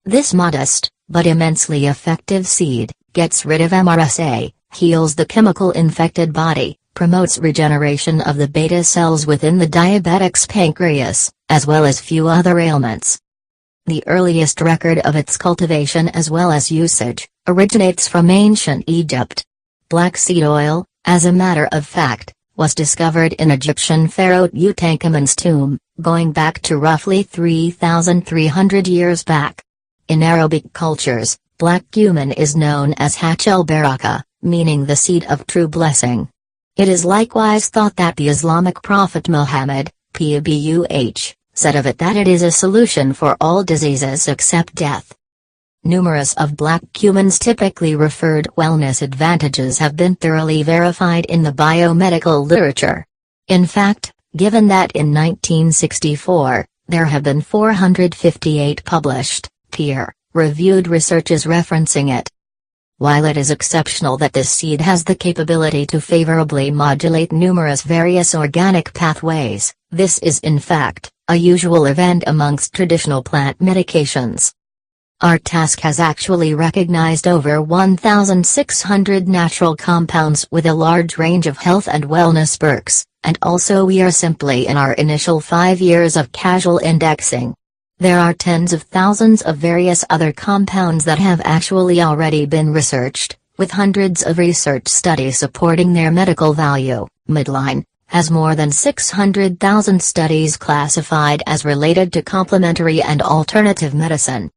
This modest, but immensely effective seed, gets rid of MRSA, heals the chemical-infected body, promotes regeneration of the beta cells within the diabetic's pancreas, as well as few other ailments. The earliest record of its cultivation as well as usage, originates from ancient Egypt. Black seed oil, as a matter of fact, was discovered in Egyptian pharaoh Tutankhamun's tomb, going back to roughly 3,300 years back. In Arabic cultures, black cumin is known as Hach el-Baraka, meaning the seed of true blessing. It is likewise thought that the Islamic prophet Muhammad, P.A.B.U.H., said of it that it is a solution for all diseases except death. Numerous of black cumin's typically referred wellness advantages have been thoroughly verified in the biomedical literature. In fact, given that in 1964, there have been 458 published, peer-reviewed researches referencing it. While it is exceptional that this seed has the capability to favorably modulate numerous various organic pathways, this is in fact, a usual event amongst traditional plant medications. Our task has actually recognized over 1,600 natural compounds with a large range of health and wellness perks, and also we are simply in our initial 5 years of casual indexing. There are tens of thousands of various other compounds that have actually already been researched, with hundreds of research studies supporting their medical value. Midline has more than 600,000 studies classified as related to complementary and alternative medicine.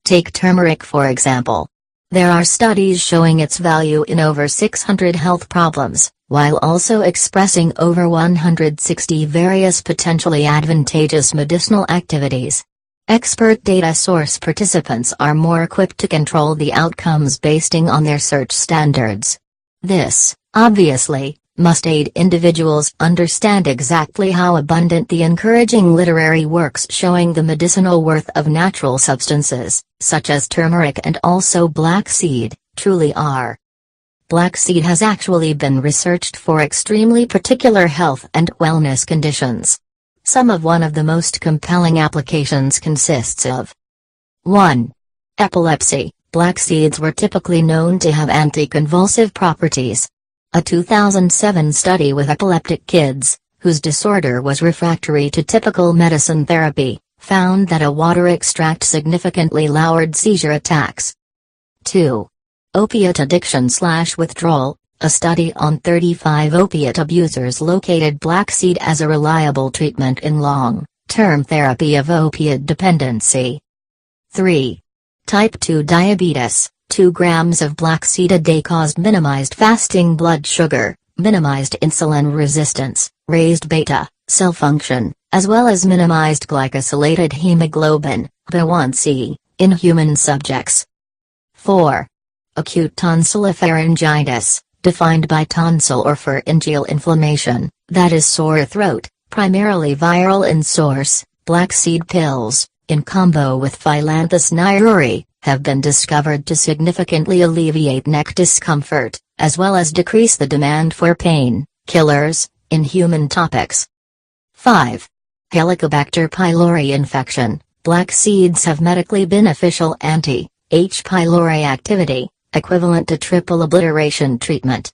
Take turmeric for example. There are studies showing its value in over 600 health problems, while also expressing over 160 various potentially advantageous medicinal activities. Expert data source participants are more equipped to control the outcomes based on their search standards. This, obviously, must aid individuals understand exactly how abundant the encouraging literary works showing the medicinal worth of natural substances, such as turmeric and also black seed, truly are. Black seed has actually been researched for extremely particular health and wellness conditions. One of the most compelling applications consists of 1. Epilepsy. Black seeds were typically known to have anticonvulsive properties. A 2007 study with epileptic kids, whose disorder was refractory to typical medicine therapy, found that a water extract significantly lowered seizure attacks. 2. Opiate addiction/withdrawal. A study on 35 opiate abusers located black seed as a reliable treatment in long-term therapy of opiate dependency. 3. Type 2 diabetes. 2 grams of black seed a day caused minimized fasting blood sugar, minimized insulin resistance, raised beta cell function, as well as minimized glycosylated hemoglobin, HbA1c, in human subjects. 4. Acute tonsillopharyngitis, defined by tonsil or pharyngeal inflammation, that is sore throat, primarily viral in source. Black seed pills, in combo with Phyllanthus niaouri, have been discovered to significantly alleviate neck discomfort, as well as decrease the demand for pain killers, in human topics. 5. Helicobacter pylori infection. Black seeds have medically beneficial anti-H. pylori activity, equivalent to triple obliteration treatment.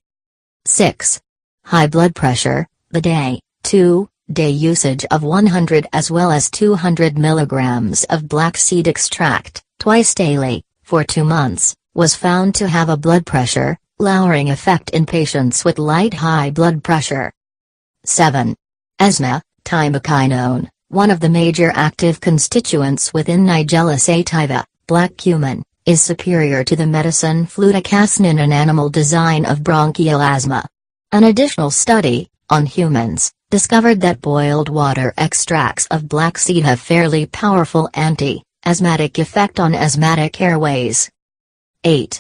6. High blood pressure. The day, 2-day usage of 100 as well as 200 milligrams of black seed extract, twice daily, for 2 months, was found to have a blood pressure lowering effect in patients with light high blood pressure. 7. Asthma. Thymokinone, one of the major active constituents within Nigella sativa, black cumin, is superior to the medicine fluticasone in an animal design of bronchial asthma. An additional study, on humans, discovered that boiled water extracts of black seed have fairly powerful anti-asthmatic effect on asthmatic airways. 8.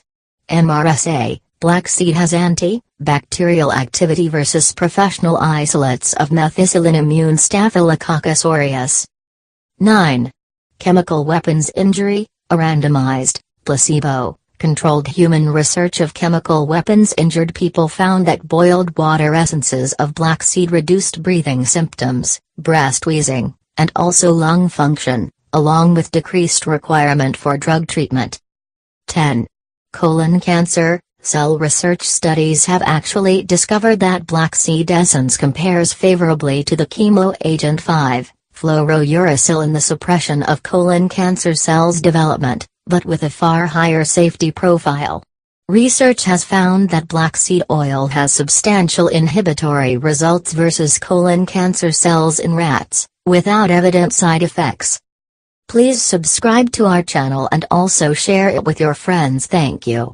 MRSA. Black seed has anti-bacterial activity versus professional isolates of methicillin immune Staphylococcus aureus. 9. Chemical weapons injury. A randomized, placebo-controlled human research of chemical weapons injured people found that boiled water essences of black seed reduced breathing symptoms, breast wheezing, and also lung function, along with decreased requirement for drug treatment. 10. Colon cancer. Cell research studies have actually discovered that black seed essence compares favorably to the chemo agent 5-fluorouracil in the suppression of colon cancer cells development, but with a far higher safety profile. Research has found that black seed oil has substantial inhibitory results versus colon cancer cells in rats, without evident side effects. Please subscribe to our channel and also share it with your friends. Thank you.